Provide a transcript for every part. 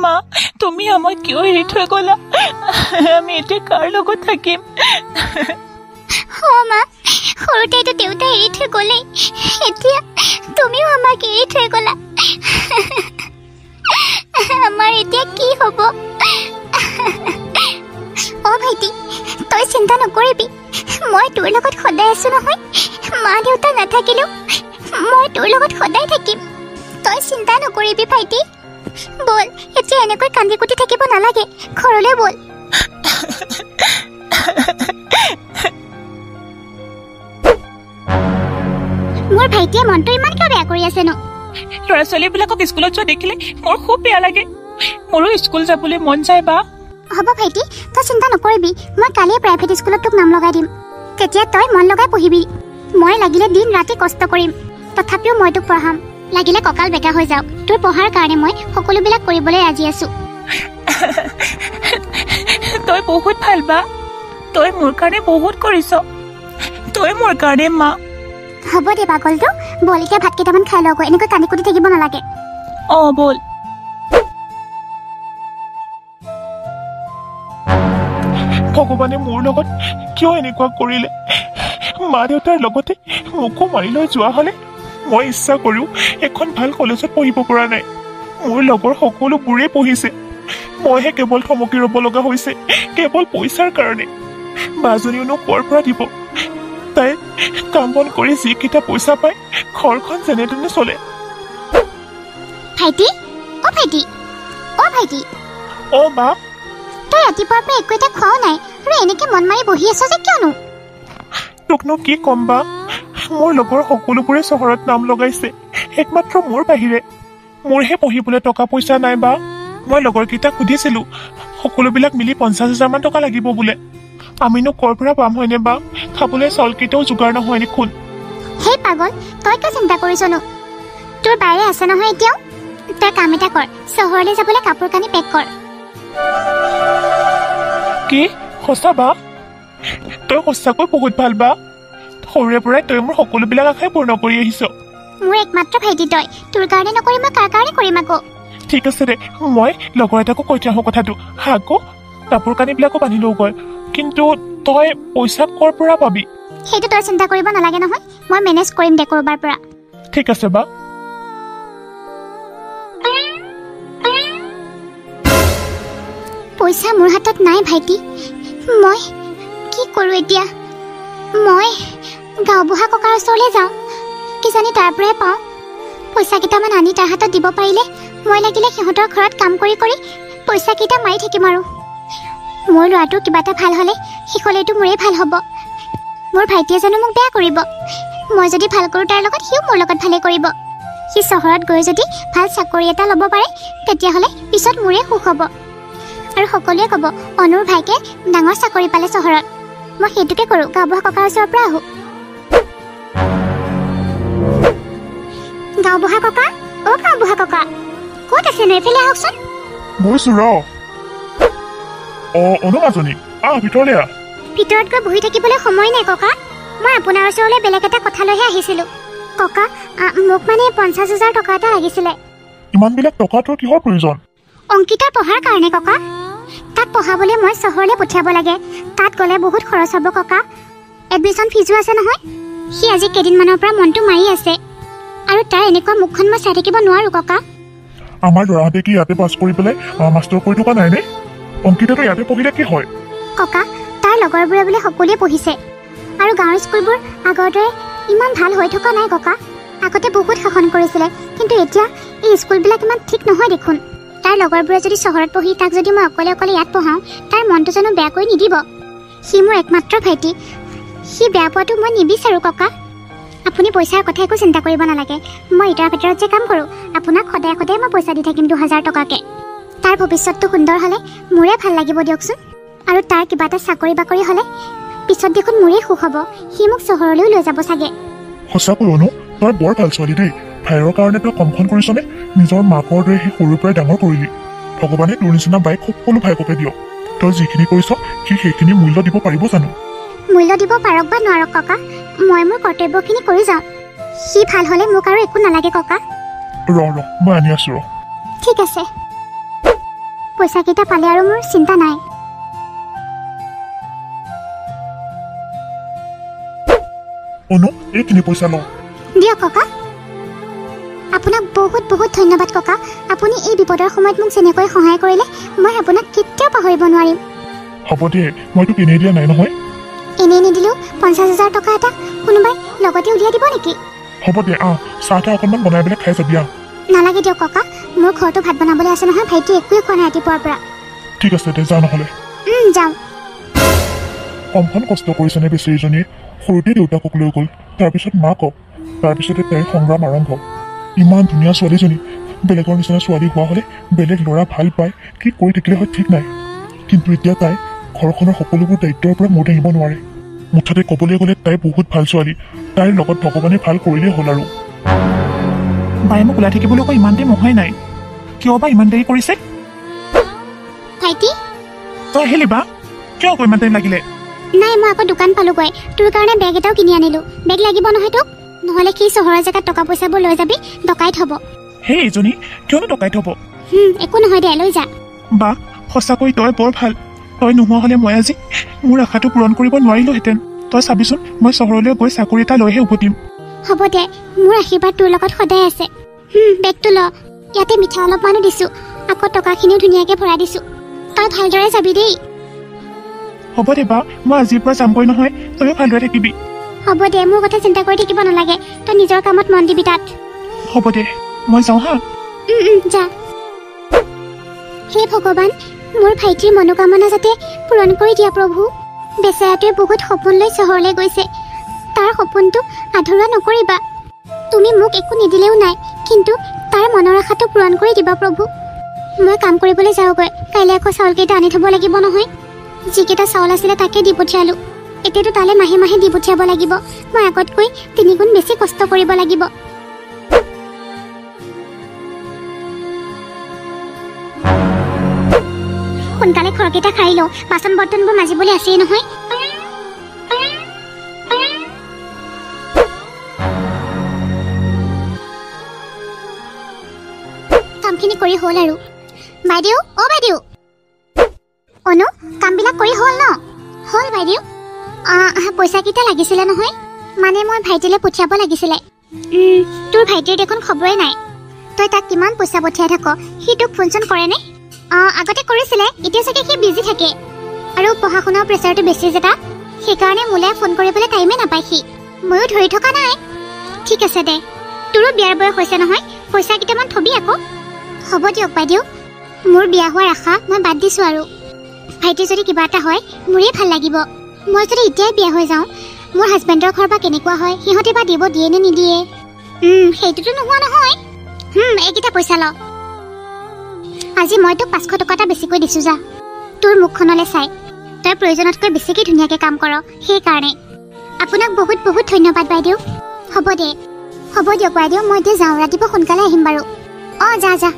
মা তুমি আমাক কিয় এৰি থৈ গলা আমি এতিয়া কাৰ লগত থাকিম মা সৰুতেতো দেউতা এৰি থৈ গ'লে এতিয়া তুমিও আমাক এৰি থৈ গ'লা আমাৰ এতিয়া কি হ'ব ভাইটি তই চিন্তা নকৰিবি মই তোৰ লগত সদায় আছো নহয় মা দেউতা নাথাকিলেও মই তোৰ লগত সদায় থাকিম তই চিন্তা নকৰিবি ভাইটি বল এতিয়া এনেকৈ কান্দি কুটি থাকিব নালাগে ঘৰলৈ বল মোৰ ভাইটিয়ে মনটো ইমান কিয় বেয়া কৰি আছে ন ল'ৰা ছোৱালীবিলাকক স্কুলত যোৱা দেখিলে মোৰ খুব বেয়া লাগে মোৰো স্কুল যাবলৈ মন যায় বা হ'ব ভাইটি তই চিন্তা নকৰিবি মই কালিয়ে প্ৰাইভেট স্কুলত তোক নাম লগাই দিম তেতিয়া তই মন লগাই পঢ়িবি মই লাগিলে দিন ৰাতি কষ্ট কৰিম তথাপিও মই তোক পঢ়াম লাগিলে কঁকাল বেকা হৈ যাওক তোৰ পঢ়াৰ কাৰণে মই সকলোবিলাক কৰিবলৈ ৰাজি আছো তই বহুত ভাল বা তই মোৰ কাৰণে বহুত কৰিছ তই মোৰ কাৰণে মা হ'ব দে পাগলটো বল এতিয়া ভাত কেইটামান খাই লওঁ এনেকৈ কান্দি কুটি থাকিব নালাগে বল ভগৱানে মোৰ লগত কিয় এনেকুৱা কৰিলে মা দেউতাৰ লগতে মোকো মাৰি লৈ যোৱা হ'লে মই ইচ্ছা কৰিও এখন ভাল কলেজত পঢ়িব পৰা নাই মোৰ লগৰ সকলোবোৰে পঢ়িছে মইহে কেৱল থমকি ৰ'ব লগা হৈছে কেৱল পইচাৰ কাৰণে বাজনীওনো ক'ৰ পৰা দিব তাই কাম বন কৰি যিকেইটা পইচা পায় ঘৰখন যেনে তেনে চলে ভাইটি ভাইটি ভাইটি বা তই ৰাতিপুৱাৰ পৰা একো এটা খোৱাও নাই আৰু এনেকে মন মাৰি বহি আছ যে কিয়নো তোকনো কি ক'ম বা মোৰ লগৰ সকলোবোৰে চহৰত নাম লগাইছে একমাত্ৰ মোৰ বাহিৰে মোৰহে পঢ়িবলৈ টকা পইচা নাই বা মই লগৰকেইটাক সুধিছিলো সকলোবিলাক মিলি 50,000 মান টকা লাগিব বোলে আমিনো ক'ৰ পৰা পাম হয়নে বা খাবলৈ চাউলকেইটাও যোগাৰ নহয় দেখোন হেই পাগল তই কিয় চিন্তা কৰিছনো তোৰ বাইৰে আছে নহয় এতিয়াও তই কাম এটা কৰ চহৰলৈ যাবলৈ কাপোৰ কানি পেক কৰ কি সঁচা বা তই সঁচাকৈ বহুত ভাল বা সৰুৰে পৰাই তই মোৰ সকলোবিলাক আশাই পূৰ্ণ কৰি আহিছ মোৰ একমাত্ৰ ভাইটি তই তোৰ কাৰণে নকৰি মই কাৰ কাৰণে কৰিম আকৌ ঠিক আছে দে মই লগৰ এটাকো কৈ থৈ আহোঁ কথাটো আকৌ কাপোৰ কানিবিলাকো বান্ধি লওঁগৈ কিন্তু তই পইচা ক'ৰ পৰা পাবি সেইটো তই চিন্তা কৰিব নালাগে নহয় মই মেনেজ কৰিম দে ক'ৰবাৰ পৰা ঠিক আছে বা পইচা মোৰ হাতত নাই ভাইটি মই কি কৰোঁ এতিয়া মই গাঁওবুঢ়া ককাৰ ওচৰলৈ যাওঁ কিজানি তাৰ পৰাই পাওঁ পইচা কেইটামান আনি তাৰ হাতত দিব পাৰিলে মই লাগিলে সিহঁতৰ ঘৰত কাম কৰি কৰি পইচা কেইটা মাৰি থাকিম আৰু মোৰ ল'ৰাটো কিবা এটা ভাল হ'লে শেষলৈতো মোৰেই ভাল হ'ব মোৰ ভাইটিয়ে জানো মোক বেয়া কৰিব মই যদি ভাল কৰোঁ তাৰ লগত সিও মোৰ লগত ভালেই কৰিব সি চহৰত গৈ যদি ভাল চাকৰি এটা ল'ব পাৰে তেতিয়াহ'লে পিছত মোৰেই সুখ হ'ব আৰু সকলোৱে ক'ব অনুৰ ভাইকে ডাঙৰ চাকৰি পালে চহৰত মই সেইটোকে কৰোঁ গাঁওবুঢ়া ককাৰ ওচৰৰ পৰা আহোঁ গাঁওবুঢ়া ককা গাঁওবুঢ়া ককা ক'ত আছেনো এইফালে আহকচোন গৈছো ৰ অনুমাজনী ভিতৰলৈ আহ ভিতৰত গৈ বহি থাকিবলৈ সময় নাই ককা মই আপোনাৰ ওচৰলৈ বেলেগ এটা কথা লৈহে আহিছিলোঁ ককা মোক মানে 50,000 টকা এটা লাগিছিলে ইমানবিলাক টকা তোৰ কিহৰ প্ৰয়োজন অংকিতাৰ পঢ়াৰ কাৰণে ককা তাক পঢ়াবলৈ মই চহৰলৈ পঠিয়াব লাগে তাত গ'লে বহুত খৰচ হ'ব ককা এডমিশ্যন ফিজো আছে নহয় সি আজি কেইদিনমানৰ পৰা মনটো মাৰি আছে আৰু তাৰ এনেকুৱা মুখখন মই চাই থাকিব নোৱাৰোঁ ককা আমাৰ ল'ৰাহঁতে কি ইয়াতে পাছ কৰি পেলাই মাষ্টৰ কৰি থকা নাইনে অংকিতাটো ইয়াতে পঢ়িলে কি হয় ককা তাৰ লগৰবোৰে বোলে সকলোৱে পঢ়িছে আৰু গাঁৱৰ স্কুলবোৰ আগৰ দৰে ইমান ভাল হৈ থকা নাই ককা আগতে বহুত শাসন কৰিছিলে কিন্তু এতিয়া এই স্কুলবিলাক ইমান ঠিক নহয় দেখোন তাৰ লগৰবোৰে যদি চহৰত পঢ়ি তাক যদি মই অকলে অকলে ইয়াত পঢ়াওঁ তাৰ মনটো জানো বেয়া কৰি নিদিব সি মোৰ একমাত্ৰ ভাইটি সি বেয়া পোৱাটো মই নিবিচাৰোঁ ককা আপুনি পইচাৰ কথা একো চিন্তা কৰিব নালাগে মই ইটাৰ ভিতৰত যে কাম কৰোঁ আপোনাক সদায় সদায় মই পইচা দি থাকিম 2,000 টকাকৈ তাৰ ভৱিষ্যতটো সুন্দৰ হ'লে মোৰে ভাল লাগিব দিয়কচোন আৰু তাৰ কিবা এটা চাকৰি বাকৰি হ'লে পিছত দেখোন মোৰেই সুখ হ'ব সি মোক চহৰলৈও লৈ যাব চাগে সঁচাকৈ অনু তই বৰ ভাল ছোৱালী দেই ভাইৰৰ কাৰণে তই কমখন কৰিছনে নিজৰ মাকৰ দৰে সি সৰুৰ পৰাই ডাঙৰ কৰিলি ভগৱানে তোৰ নিচিনা বাইক সকলো ভাইককে দিয়ক তই যিখিনি কৰিছ সি সেইখিনি মূল্য দিব পাৰিব জানো মূল্য দিব পাৰক বা নোৱাৰক ককা মই মোৰ কৰ্তব্যখিনি কৰি যাওঁ সি ভাল হ'লে মোক আৰু একো নালাগে ককা মই আনি আছো ৰ। ঠিক আছে, পইচাকেইটা পালে আৰু মোৰ চিন্তা নাই। অনু, এইখিনি পইচা লওঁ। দিয়ক ককা। আপোনাক বহুত বহুত ধন্যবাদ ককা। আপুনি এই বিপদৰ সময়ত মোক যেনেকৈ সহায় কৰিলে মই আপোনাক কেতিয়াও পাহৰিব নোৱাৰিম। হ'ব দে, মই তোক এনেই দিয়া নাই নহয়। এনেই নিদিলেও 50,000 টকা এটা কোনোবাই লগতে উলিয়াই দিব নেকি? হ'ব দে, চাহ তাহ অকণমান বনাই পেলাই খাই যাবি। নালাগে দিয়ক ককা, মোৰ ঘৰতো ভাত বনাবলৈ আছে নহয়। ভাইটি একোৱে খোৱা নাই ৰাতিপুৱাৰ পৰা। ঠিক আছে দে, যা নহ'লে। যাওঁ। কমখন কষ্ট কৰিছেনে বেচেৰীজনীয়ে। সৰুতে দেউতাকক লৈ গ'ল, তাৰপিছত মাকক, তাৰপিছতে তাইৰ সংগ্ৰাম আৰম্ভ। ইমান ধুনীয়া ছোৱালীজনী, বেলেগৰ নিচিনা ছোৱালী হোৱা হ'লে বেলেগ ল'ৰা ভাল পায় কি কৰি থাকিলে হয় ঠিক নাই। কিন্তু এতিয়া তাই ঘৰখনৰ সকলোবোৰ দায়িত্বৰ পৰা মূৰ দাঙিব নোৱাৰে। মুঠতে ক'বলৈ গ'লে তাই বহুত ভাল ছোৱালী। তাইৰ লগত ভগৱানে ভাল কৰিলেই হ'ল আৰু। বায়ে মোক ওলাই থাকিবলৈ আকৌ ইমান টাইম অহাই নাই, কিয় বা ইমান দেৰি কৰিছে? ভাইটি, তই আহিলি বা? কিয় আকৌ ইমান টাইম লাগিলে? নাই, মই আকৌ দোকান পালোগৈ। তোৰ কাৰণে বেগ এটাও কিনি আনিলো। বেগ লাগিব নহয় তোক? নহ'লে সেই চহৰৰ জেগাত টকা পইচাবোৰ লৈ যাবি, ডকাইত হ'ব। সেই এইজনী কিয়নো ডকাইত হ'ব? একো নহয় দে, লৈ যা। বা, সঁচাকৈ তই বৰ ভাল। তই নোহোৱা হ'লে মই আজি মোৰ আশাটো পূৰণ কৰিব নোৱাৰিলোহেঁতেন। তই চাবিচোন, মই চহৰলৈ গৈ চাকৰি এটা লৈহে উভতিম। হ'ব দে, মোৰ আশীৰ্বাদ তোৰ লগত সদায় আছে। বেগটো ল, ইয়াতে মিঠা অলপমানো দিছো, আকৌ টকাখিনিও ধুনীয়াকৈ ভৰাই দিছো। তই ভালদৰে যাবি দেই। হ'ব দে বা, মই আজিৰ পৰা যামগৈ নহয়। তয়ো ভালদৰে থাকিবি। হ'ব দে, মোৰ কথা চিন্তা কৰি থাকিব নালাগে। তই নিজৰ কামত মন দিবি তাত। হ'ব দে, মই যাওঁ হা। যা। হে ভগৱান, মোৰ ভাইটিৰ মনোকামনা যাতে পূৰণ কৰি দিয়া প্ৰভু। বেচেৰাটোৱে বহুত সপোন লৈ চহৰলৈ গৈছে, তাৰ সপোনটো আধৰুৱা নকৰিবা। তুমি মোক একো নিদিলেও নাই, কিন্তু তাৰ মনৰ আশাটো পূৰণ কৰি দিবা প্ৰভু। মই কাম কৰিবলৈ যাওঁগৈ। কাইলৈ আকৌ চাউলকেইটা আনি থ'ব লাগিব নহয়। যিকেইটা চাউল আছিলে তাকে দি পঠিয়ালোঁ। এতিয়াতো তালৈ মাহে মাহে দি পঠিয়াব লাগিব। মই আগতকৈ 3 গুণ বেছি কষ্ট কৰিব লাগিব। সোনকালে ঘৰকেইটা খাই লওঁ, বাচন বৰ্তনবোৰ মাজিবলৈ আছেই নহয়। কামখিনি কৰি হ'ল আৰু। বাইদেউ, বাইদেউ। অনু, কামবিলাক কৰি হ'ল ন? হ'ল বাইদেউ। পইচাকেইটা লাগিছিলে নহয়, মানে মই ভাইটিলৈ পঠিয়াব লাগিছিলে। তোৰ ভাইটিৰ দেখোন খবৰে নাই। তই তাক কিমান পইচা পঠিয়াই থাক, সি তোক ফোন চোন কৰেনে? আগতে কৰিছিলে, এতিয়া চাগে সি বিজি থাকে। আৰু পঢ়া শুনাৰ প্ৰেচাৰটো বেছি যে তাক, সেইকাৰণে মোলৈ ফোন কৰিবলৈ টাইমে নাপায় সি। ময়ো ধৰি থকা নাই। ঠিক আছে দে, তোৰো বিয়াৰ বয়স হৈছে নহয়, পইচা কেইটামান থবি আকৌ। হ'ব দিয়ক বাইদেউ, মোৰ বিয়া হোৱাৰ আশা মই বাদ দিছোঁ আৰু। ভাইটিৰ যদি কিবা এটা হয় মোৰেই ভাল লাগিব। মই যদি এতিয়াই বিয়া হৈ যাওঁ, মোৰ হাজবেণ্ডৰ ঘৰ বা কেনেকুৱা হয়, সিহঁতে বা দিব দিয়ে নে নিদিয়ে। সেইটোতো নোহোৱা নহয়। এইকেইটা পইচা ল। আজি মই তোক 500 টকা এটা বেছিকৈ দিছোঁ যা। তোৰ মুখখনলৈ চাই তই প্ৰয়োজনতকৈ বেছিকৈ ধুনীয়াকৈ কাম কৰ, সেইকাৰণে। আপোনাক বহুত বহুত ধন্যবাদ বাইদেউ। হ'ব দিয়ক বাইদেউ, মই এতিয়া যাওঁ। ৰাতিপুৱা সোনকালে আহিম বাৰু। যা।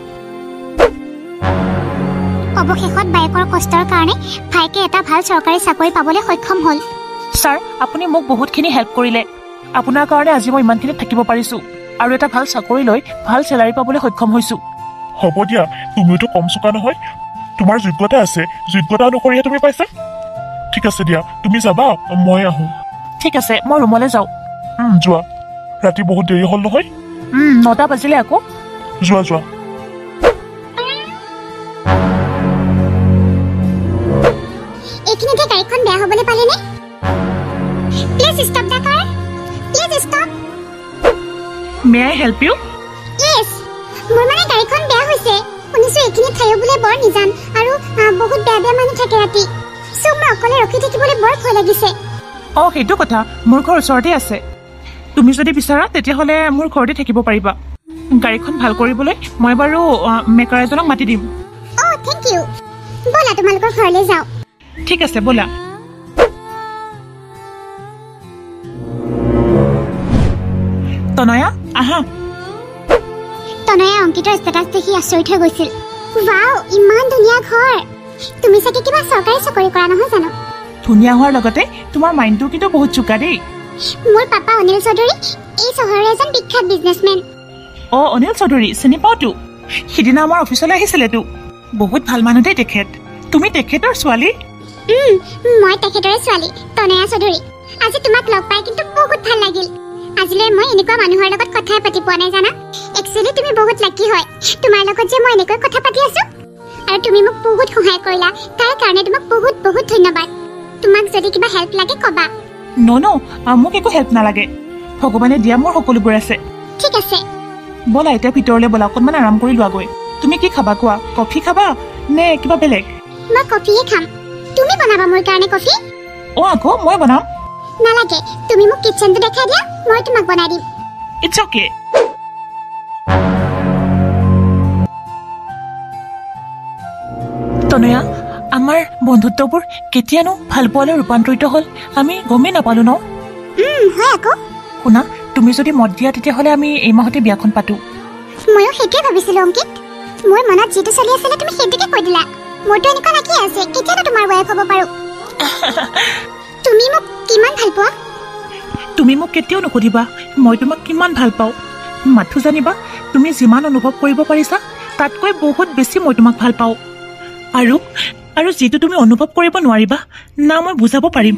অৱশেষত বায়েকৰ কষ্টৰ কাৰণে ভাইকে এটা ভাল চৰকাৰী চাকৰি পাবলৈ সক্ষম হ'ল। ছাৰ, আপুনি মোক বহুতখিনি হেল্প কৰিলে। আপোনাৰ কাৰণে আজি মই ইমানখিনিত থাকিব পাৰিছোঁ আৰু এটা ভাল চাকৰি লৈ ভাল চেলাৰী পাবলৈ সক্ষম হৈছোঁ। হ'ব দিয়া, তুমিওতো কম চোকা নহয়। তোমাৰ যোগ্যতা আছে, যোগ্যতা অনুসৰিহে তুমি পাইছা। ঠিক আছে দিয়া, তুমি যাবা, মই আহোঁ। ঠিক আছে, মই ৰুমলৈ যাওঁ। যোৱা, ৰাতি বহুত দেৰি হ'ল নহয়। 9টা বাজিলে আকৌ। যোৱা। এইখিনিতে গাড়ীখন বেয়া হ'বলৈ পালেনে? Please stop the car. Please stop. May I help you? Yes, মোৰ মানে গাড়ীখন বেয়া হৈছে। শুনিছোঁ এইখিনি ঠাইও বোলে বৰ নিজান আৰু বহুত বেয়া মানুহ থাকে ৰাতি। মই অকলে ৰখি থাকিবলৈ বৰ ভয় লাগিছে। সেইটো কথা। মোৰ ঘৰ ওচৰতে আছে। তুমি যদি বিচাৰা তেতিয়াহ'লে মোৰ ঘৰতে থাকিব পাৰিবা। গাড়ীখন ভাল কৰিবলৈ মই বাৰু মেকাৰ এজনক মাতি দিম। Thank you. ব'লা তোমালোকৰ ঘৰলৈ যাওঁ। ঠিক আছে, ব'লা। তনয়া, আহা। তনয়া অংকিতৰ ষ্টেটাছ দেখি আচৰিত হৈ গৈছিল। ৱাও, ইমান ধুনীয়া ঘৰ। তুমি চাগে কিবা চৰকাৰী চাকৰি কৰা নহয় জানো? ধুনীয়া হোৱাৰ লগতে তোমাৰ মাইণ্ডটো কিন্তু বহুত চোকা দেই। মোৰ পাপা অনিল চৌধুৰী এই চহৰৰ এজন বিখ্যাত বিজনেছমেন। অ' অনিল চৌধুৰী চিনি পাওঁতো সিদিনা আমাৰ অফিচলৈ আহিছিলেতো বহুত ভাল মানুহ দেই তেখেত তুমি তেখেতৰ ছোৱালী মই তেখেতৰে ছোৱালী তনয়া চৌধুৰী আজি তোমাক লগ পাই কিন্তু বহুত ভাল লাগিল আজিলৈ মই এনেকুৱা মানুহৰ লগত কথা পাতি পোৱা নাই জানা একচুৱেলি তুমি বহুত লাকি হয় তোমাৰ লগত যে মই এনেকৈ কথা পাতি আছো আৰু তুমি মোক বহুত সহায় কৰিলা তাৰ কাৰণে তোমাক বহুত বহুত ধন্যবাদ তোমাক যদি কিবা হেল্প লাগে কবা ন মোক একো হেল্প নালাগে ভগৱানে দিয়া মোৰ সকলোবোৰ আছে ঠিক আছে ব'লা এতিয়া ভিতৰলৈ ব'লা অকণমান আৰাম কৰি লোৱাগৈ তুমি কি খাবা কোৱা কফি খাবা নে কিবা বেলেগ মই কফিয়ে খাম তুমি বনাবা মোৰ কাৰণে কফি অ' আকৌ মই বনাম নালাগে তুমি মোক কিচেনটো দেখাই দিয়া মই তোমাক বনাই দিম ইটছ অ'কে তনয়া আমাৰ বন্ধুত্ববোৰ কেতিয়ানো ভাল পোৱালৈ ৰূপান্তৰিত হ'ল আমি গমেই নাপালো ন হয় আকৌ শুনা তুমি যদি মত দিয়া তেতিয়াহ'লে আমি এই মাহতে বিয়াখন পাতো ময়ো সেইটোৱে ভাবিছিলো অংকিত মোৰ মনত যিটো চলি আছিলে তুমি সেইটোকে কৈ দিলা মোৰতো এনেকুৱা লাগি আছে কেতিয়ানো তোমাৰ ৱাইফ হ'ব পাৰো তুমি মোক কিমান ভাল পোৱা তুমি মোক কেতিয়াও নুসুধিবা মই তোমাক কিমান ভাল পাওঁ মাথো জানিবা তুমি যিমান অনুভৱ কৰিব পাৰিছা তাতকৈ বহুত বেছি মই তোমাক ভাল পাওঁ আৰু যিটো তুমি অনুভৱ কৰিব নোৱাৰিবা না মই বুজাব পাৰিম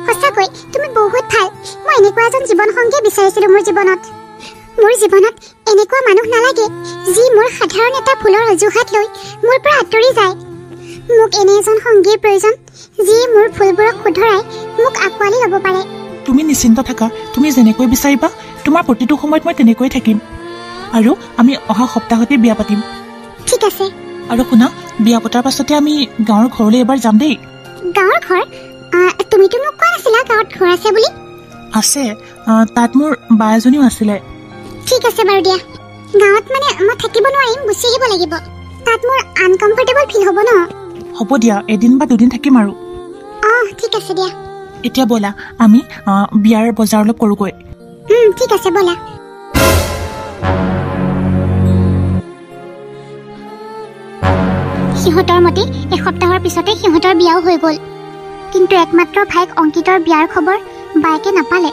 সঁচাকৈ তুমি বহুত ভাল মই এনেকুৱা এজন জীৱন সংগী বিচাৰিছিলো মোৰ জীৱনত এনেকুৱা মানুহ নালাগে যি মোৰ সাধাৰণ এটা ফুলৰ অজুহাত লৈ মোৰ পৰা আঁতৰি যায় মোক এনে এজন সংগীৰ প্ৰয়োজন যি মোৰ ফুলবোৰক শুধৰাই মোক আঁকোৱালি ল'ব পাৰে তুমি নিশ্চিন্ত থাকা তুমি যেনেকৈ বিচাৰিবা তোমাৰ প্ৰতিটো সময়ত মই তেনেকৈ থাকিম আৰু আমি অহা সপ্তাহতে বিয়া পাতিম ঠিক আছে আৰু শুনা বিয়া পতাৰ পাছতে আমি গাঁৱৰ ঘৰলৈ এবাৰ যাম দেই গাঁৱৰ ঘৰ তুমিতো মোক কোৱা নাছিলা গাঁৱত ঘৰ আছে বুলি আছে তাত মোৰ বা এজনীও আছিলে ঠিক আছে বাৰু দিয়া গাঁৱত মানে মই থাকিব নোৱাৰিম গুচি আহিব লাগিব তাত মোৰ আনকমফৰ্টেবল ফিল হ'ব ন হ'ব দিয়া এদিন বা দুদিন থাকিম আৰু ঠিক আছে দিয়া এতিয়া ব'লা আমি বিয়াৰ বজাৰ অলপ কৰোঁগৈ ঠিক আছে ব'লা সিহঁতৰ মতে এসপ্তাহৰ পিছতে সিহঁতৰ বিয়াও হৈ গ'ল কিন্তু একমাত্ৰ ভাইক অংকিতৰ বিয়াৰ খবৰ বায়েকে নাপালে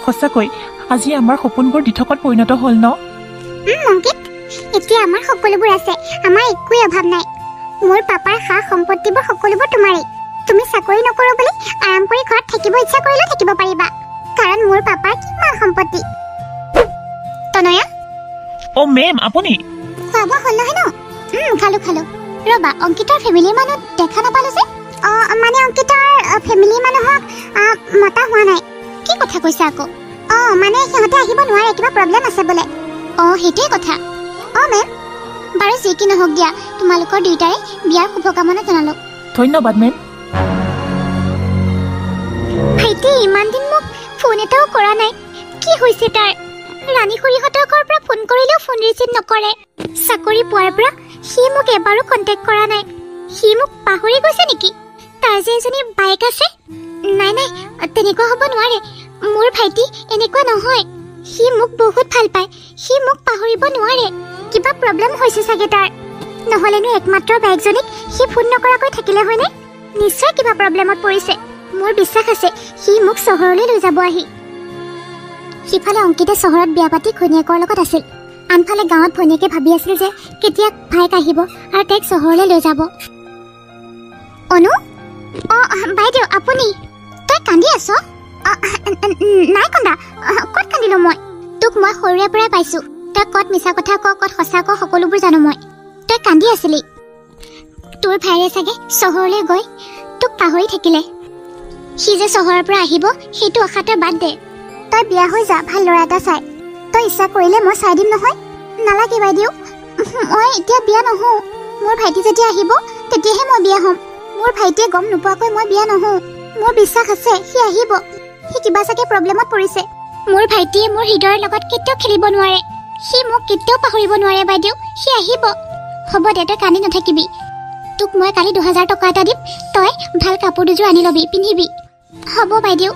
সঁচাকৈ আজি আমাৰ সপোনবোৰ দিঠকত পৰিণত হ'ল ন অংকিত এতিয়া আমাৰ সকলোবোৰ আছে আমাৰ একোৱেই অভাৱ নাই মোৰ পাপাৰ সা সম্পত্তিবোৰ সকলোবোৰ তোমাৰেই তুমি চাকৰি নকৰো বুলি আৰাম কৰি ঘৰত থাকিব ইচ্ছা কৰিলেও থাকিব পাৰিবা কাৰণ মোৰ পাপাৰ কিমান সম্পত্তি তনয়া অ' মেম আপুনি খোৱা বোৱা হ'ল নহয় ন খালো ৰবা অংকিতৰ ফেমিলিৰ মানুহ দেখা নাপালো যে মানে অংকিতৰ ফেমিলিৰ মানুহক মতা হোৱা নাই কি কথা কৈছা আকৌ মানে সিহঁতে আহিব নোৱাৰে কিবা প্ৰব্লেম আছে বোলে সেইটোৱে কথা মেম বাৰু যি কি নহওক দিয়া তোমালোকৰ দুয়োটাৰে বিয়াৰ শুভকামনা জনালো ধন্যবাদ মেম ভাইটি ইমান দিন মোক ফোন এটাও কৰা নাই কি হৈছে তাৰ ৰাণী খুৰীহঁতৰ ঘৰৰ পৰা ফোন কৰিলেও ফোন ৰিচিভ নকৰে চাকৰি পোৱাৰ পৰা সি মোক এবাৰো কণ্টেক্ট কৰা নাই সি মোক পাহৰি গৈছে নেকি তাৰ যে এজনী বাইক আছে নাই তেনেকুৱা হ'ব নোৱাৰে মোৰ ভাইটি এনেকুৱা নহয় সি মোক বহুত ভাল পায় সি মোক পাহৰিব নোৱাৰে কিবা প্ৰব্লেম হৈছে চাগে তাৰ নহ'লেনো একমাত্ৰ বাইকজনীক সি ফোন নকৰাকৈ থাকিলে হয়নে নিশ্চয় কিবা প্ৰব্লেমত পৰিছে মোৰ বিশ্বাস আছে সি মোক চহৰলৈ লৈ যাব আহি সিফালে অংকিতে চহৰত বিয়া পাতি ঘৈণীয়েকৰ লগত আছিল আনফালে গাঁৱত ভনীয়েকে ভাবি আছিল যে কেতিয়া ভাইক আহিব আৰু তাইক চহৰলৈ লৈ যাব অনু বাইদেউ আপুনি তই কান্দি আছ নাই কন্দা ক'ত কান্দিলো মই তোক মই সৰুৰে পৰাই পাইছো তই ক'ত মিছা কথা ক ক'ত সঁচা ক সকলোবোৰ জানো মই তই কান্দি আছিলি তোৰ ভাইৰে চাগে চহৰলৈ গৈ তোক পাহৰি থাকিলে সি যে চহৰৰ পৰা আহিব সেইটো আশাতে বাদ দে তই বিয়া হৈ যা ভাল ল'ৰা এটা চাই তই ইচ্ছা কৰিলে মই চাই দিম নহয় নালাগে বাইদেউ মই এতিয়া বিয়া নহওঁ মোৰ ভাইটি যেতিয়া আহিব তেতিয়াহে মই বিয়া হ'ম মোৰ ভাইটিয়ে গম নোপোৱাকৈ মই বিয়া নহওঁ মোৰ বিশ্বাস আছে সি আহিব সি কিবা চাগে প্ৰব্লেমত পৰিছে মোৰ ভাইটিয়ে মোৰ হৃদয়ৰ লগত কেতিয়াও খেলিব নোৱাৰে সি মোক কেতিয়াও পাহৰিব নোৱাৰে বাইদেউ সি আহিব হ'ব দে তই কান্দি নাথাকিবি তোক মই কালি 2000 টকা এটা দিম তই ভাল কাপোৰ দুযোৰ আনি ল'বি পিন্ধিবি হ'ব বাইদেউ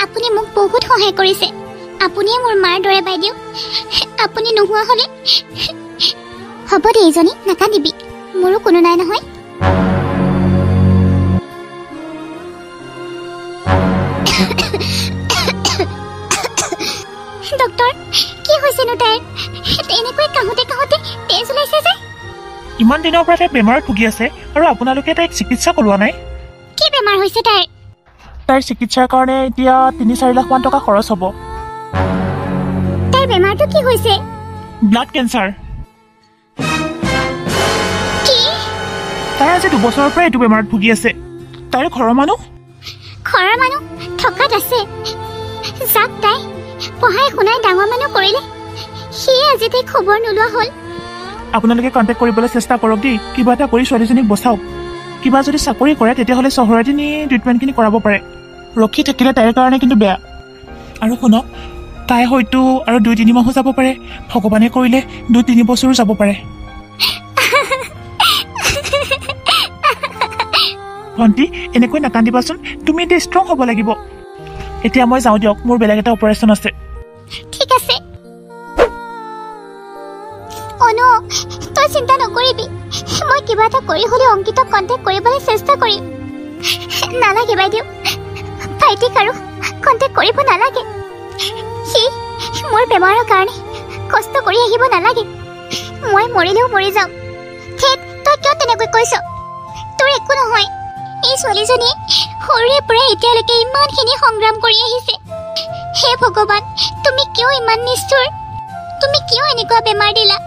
আপুনি মোক বহুত সহায় কৰিছে আপুনিয়ে মোৰ মাৰ দৰে বাইদেউ আপুনি নোহোৱা হ'লে হ'ব দে এইজনী নাকান্দিবি মোৰো কোনো নাই নহয় ডক্টৰ কি হৈছেনো তাইৰ এনেকৈ ইমান দিনৰ পৰা তাই বেমাৰত ভুগি আছে আৰু আপোনালোকে তাইক চিকিৎসা কৰোৱা নাই। কি বেমাৰ হৈছে তাইৰ? তাইৰ চিকিৎসাৰ কাৰণে এতিয়া ৩-৪ লাখ মান টকা খৰচ হ'ব। তাইৰ বেমাৰটো কি হৈছে? Blood cancer. কি? তাই আজি 2 বছৰৰ পৰা এইটো বেমাৰত ভুগি আছে। তাইৰ ঘৰৰ মানুহ থকাত আছে, যাক তাই পঢ়াই শুনাই ডাঙৰ মানুহ কৰিলে, সিয়ে আজি তাইক খবৰ নোলোৱা হ'ল। আপোনালোকে কণ্টেক্ট কৰিবলৈ চেষ্টা কৰক দেই, কিবা এটা কৰি ছোৱালীজনীক বচাওক। কিবা যদি চাকৰি কৰে তেতিয়াহ'লে চহৰতে নি ট্ৰিটমেণ্টখিনি কৰাব পাৰে। ৰখি থাকিলে তাইৰ কাৰণে কিন্তু বেয়া। আৰু শুনক, তাই হয়তো আৰু 2-3 মাহো যাব পাৰে, ভগৱানে কৰিলে 2-3 বছৰো যাব পাৰে। ভণ্টি, এনেকৈ নাকান্দিবাচোন, তুমি এতিয়া ষ্ট্ৰং হ'ব লাগিব। এতিয়া মই যাওঁ দিয়ক, মোৰ বেলেগ এটা অপাৰেশ্যন আছে। ঠিক আছে অনু, তই চিন্তা নকৰিবি, মই কিবা এটা কৰি হ'লেও অংকিতক কণ্টেক্ট কৰিবলৈ চেষ্টা কৰিম। নালাগে বাইদেউ, ভাইটিক আৰু কণ্টেক্ট কৰিব নালাগে। সি মোৰ বেমাৰৰ কাৰণে কষ্ট কৰি আহিব নালাগে। মই মৰিলেও মৰি যাম। থেত, তই কিয় তেনেকৈ কৈছ? তোৰ একো নহয়। এই ছোৱালীজনীয়ে সৰুৰে পৰা এতিয়ালৈকে ইমানখিনি সংগ্ৰাম কৰি আহিছে। হে ভগৱান, তুমি কিয় ইমান নিষ্ঠুৰ? তুমি কিয় এনেকুৱা বেমাৰ দিলা?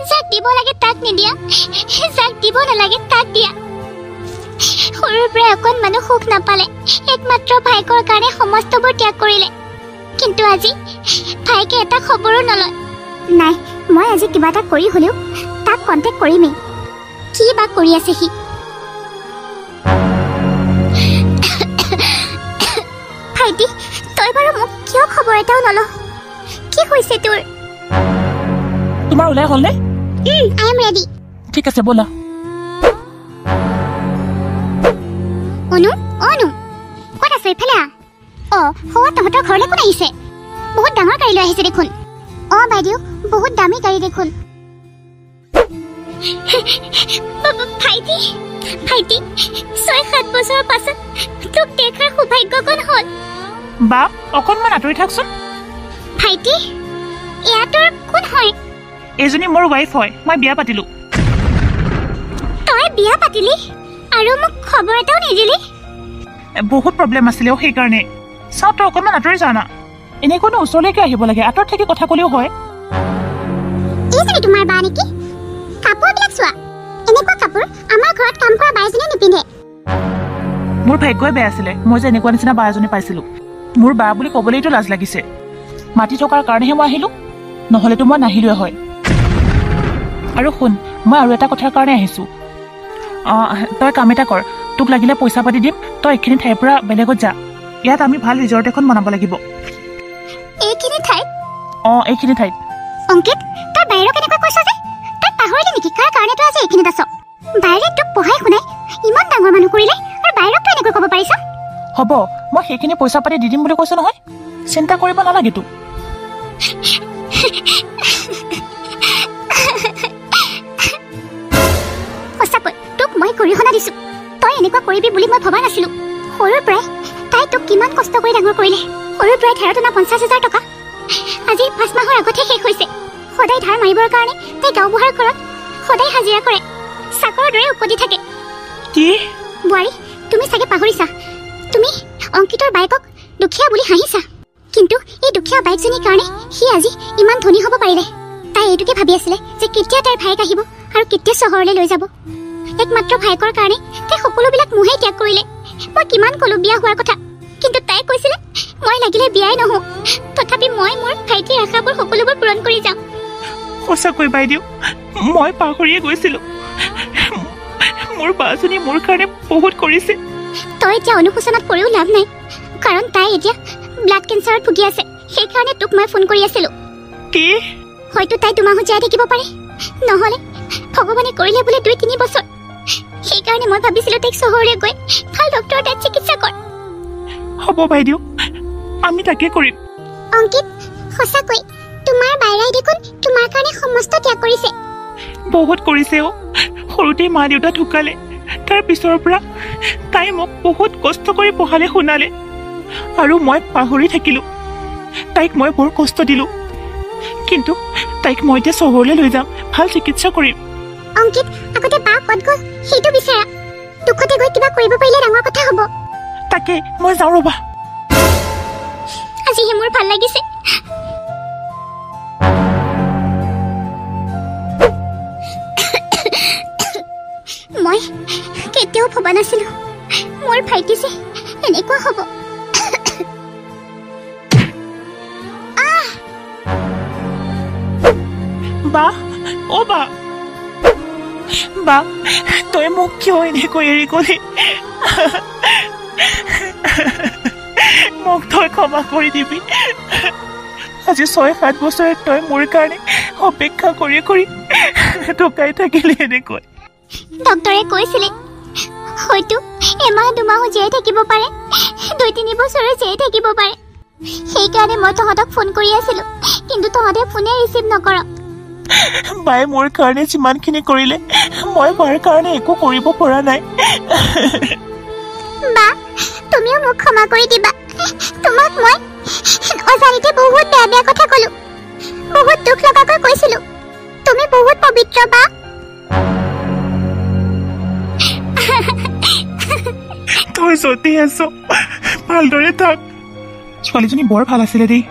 যাক দিব লাগে তাক নিদিয়া, যাক দিব নালাগে তাক দিয়া। সৰুৰ পৰা অকণমানো সুখ নাপালে, একমাত্ৰ ভাইকৰ কাৰণে সমস্তবোৰ ত্যাগ কৰিলে। কিন্তু আজি ভাইকে এটা খবৰো নলয়। নাই, মই আজি কিবা এটা কৰি হ'লেও তাক কণ্টেক্ট কৰিমেই। কি বা কৰি আছে সি? ভাইটি, তই বাৰু মোক কিয় খবৰ এটাও নল? কি হৈছে তোৰ? তোমাৰ ওলাই হ'লনে? I am ready. ঠিক আছে, ব'লা। অনু, ক'ত আছ? ইফালে আহ। সৌৱা তহঁতৰ ঘৰলৈ কোন আহিছে? বহুত ডাঙৰ গাড়ী লৈ আহিছে দেখোন। বাইদেউ, বহুত দামী গাড়ী দেখোন। ভাইটি 6-7 বছৰৰ পাছত তোক দেখাৰ সৌভাগ্যকণ হ'ল। বা, অকণমান আঁতৰি থাকচোন। ভাইটি, এয়া তোৰ কোন হয়? এইজনী মোৰ ৱাইফ হয়, মই বিয়া পাতিলোঁ। তই বিয়া পাতিলি আৰু মোক খবৰ এটাও নিদিলি? বহুত প্ৰব্লেম আছিলে সেইকাৰণে। চাওঁ, তই অকণমান আঁতৰি যা না। এনেকৈনো ওচৰলৈকে আহিব লাগে, আঁতৰত থাকি কথা ক'লেও হয়। এইজনী তোমাৰ বা নেকি? কাপোৰবিলাক চোৱা, এনেকুৱা কাপোৰ আমাৰ ঘৰত কাম কৰা বাইজনীয়ে নিপিন্ধে। মোৰ ভাগ্যই বেয়া আছিলে, মই যে এনেকুৱা নিচিনা বা এজনী পাইছিলোঁ। মোৰ বা বুলি ক'বলৈতো লাজ লাগিছে। মাতি থকাৰ কাৰণেহে মই আহিলোঁ, নহ'লেতো মই নাহিলোৱে হয়। আৰু শুন, মই আৰু এটা কথাৰ কাৰণে আহিছোঁ। তই কাম এটা কৰ, তোক লাগিলে পইচা পাতি দিম, তই এইখিনি ঠাইৰ পৰা বেলেগত যা। ইয়াত আমি ভাল ৰিজৰ্ট এখন বনাব লাগিব। এইখিনি ঠাইত? এইখিনি ঠাইত। অংকিত, তই বাহিৰক কেনেকৈ কৈছ যে? তই পাহৰিলি নেকি কাৰ কাৰণে তই আজি এইখিনিত আছ? বাহিৰে তোক পঢ়াই শুনাই ইমান ডাঙৰ মানুহ কৰিলে আৰু বাহিৰক তই এনেকৈ ক'ব পাৰিছ? হ'ব, মই সেইখিনি পইচা পাতি দি দিম বুলি কৈছোঁ নহয়, চিন্তা কৰিব নালাগে তোক। সঁচাকৈ তোক মই গৰিহণা দিছোঁ। তই এনেকুৱা কৰিবি বুলি মই ভবা নাছিলোঁ। সৰুৰ পৰাই তাই তোক কিমান কষ্ট কৰি ডাঙৰ কৰিলে। সৰুৰ পৰাই ধাৰত অনা 50,000 টকা আজি 5 মাহৰ আগতহে শেষ হৈছে। সদায় ধাৰ মাৰিবৰ কাৰণে তাই গাঁওবুঢ়াৰ ঘৰত সদায় হাজিৰা কৰে, চাকৰৰ দৰে উপদি থাকে। কি? বোৱাৰী, তুমি চাগে পাহৰিছা। তুমি অংকিতৰ বায়েকক দুখীয়া বুলি হাঁহিছা, কিন্তু এই দুখীয়া বায়েকজনীৰ কাৰণে সি আজি ইমান ধনী হ'ব পাৰিলে। তাই এইটোকে ভাবি আছিলে যে কেতিয়া তাইৰ ভায়েক আহিব আৰু কেতিয়া চহৰলৈ লৈ যাব। একমাত্ৰ ভায়েকৰ কাৰণে তাই সকলোবিলাক মোহেই ত্যাগ কৰিলে। মই কিমান ক'লো বিয়া হোৱাৰ কথা, কিন্তু তাই কৈছিলে মই লাগিলে বিয়াই নহওঁ, তথাপি মই মোৰ ভাইটিৰ আশাবোৰ সকলোবোৰ পূৰণ কৰি যাম। সঁচাকৈ বাইদেউ, মই পাহৰিয়ে গৈছিলোঁ। মোৰ বাজনী মোৰ কাৰণে বহুত কৰিছে। তই এতিয়া অনুশোচনাত কৰিও লাভ নাই, কাৰণ তাই এতিয়া ব্লাড কেঞ্চাৰত ভুগি আছে। সেইকাৰণে তোক মই ফোন কৰি আছিলোঁ। কি? হয়তো তাই 2 মাহো জীয়াই থাকিব পাৰে, নহ'লে ভগৱানে কৰিলে বোলে 2-3 বছৰ। সেইকাৰণে মই ভাবিছিলোঁ তাইক চহৰলৈ গৈ ভাল ডক্টৰৰ তাত চিকিৎসা কৰ। হ'ব বাইদেউ, আমি তাকে কৰিম। অংকিত, সঁচাকৈ তোমাৰ বাইৰাই দেখোন তোমাৰ কাৰণে সমস্ত ত্যাগ কৰিছে। বহুত কৰিছে। সৰুতেই মা দেউতা ঢুকালে, তাৰ পিছৰ পৰা তাই মোক বহুত কষ্ট কৰি পঢ়ালে শুনালে, আৰু মই পাহৰি থাকিলোঁ। তাইক মই বৰ কষ্ট দিলোঁ, কিন্তু তাইক মই এতিয়া চহৰলৈ লৈ যাম, ভাল চিকিৎসা কৰিম। অংকিত আগতে বা ক'ত গ'ল সেইটো বিচাৰা দুখতে গৈ কিবা কৰিব পাৰিলে ডাঙৰ কথা হ'ব তাকে মই যাওঁ ৰ'বা আজিহে মোৰ ভাল লাগিছে মই কেতিয়াও ভবা নাছিলো মোৰ ভাইটি যে এনেকুৱা হ'ব বা অ' বা বা তই মোক কিয় এনেকৈ এৰি গলি মোক তই ক্ষমা কৰি দিবি আজি 6-7 বছৰে তই মোৰ কাৰণে অপেক্ষা কৰি কৰি ঢুকাই থাকিলি এনেকৈ ডক্টৰে কৈছিলে হয়তো এমাহ দুমাহো জীয়াই থাকিব পাৰে 2-3 বছৰো জীয়াই থাকিব পাৰে সেইকাৰণে মই তহঁতক ফোন কৰি আছিলো কিন্তু তহঁতে ফোনে ৰিচিভ নকৰ বায়ে মোৰ কাৰণে যিমানখিনি কৰিলে মই বাৰ কাৰণে একো কৰিব পৰা নাই বা তুমিও মোক ক্ষমা কৰি দিবা তোমাক মই অজানিতে বহুত বেয়া বেয়া কথা ক'লো বহুত দুখ লগাকৈ কৈছিলো তুমি বহুত পবিত্ৰ বা তই যদি আছ ভালদৰে থাক ছোৱালীজনী বৰ ভাল আছিলে দেই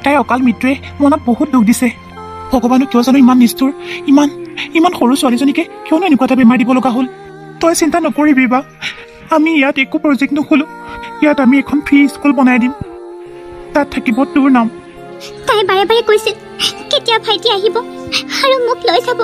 তাইৰ অকাল মৃত্যুৱে মনত বহুত দুখ দিছে ভগৱানো কিয় জানো ইমান নিষ্ঠুৰ ইমান সৰু ছোৱালীজনীকে কিয়নো এনেকুৱা এটা বেমাৰ দিব লগা হ'ল তই চিন্তা নকৰিবি বা আমি ইয়াত একো প্ৰজেক্ট নোখোলো ইয়াত আমি এখন ফ্ৰী স্কুল বনাই দিম তাত থাকিব তোৰ নাম তাই বাৰে বাৰে কৈছিল কেতিয়া ভাইটি আহিব আৰু মোক লৈ যাব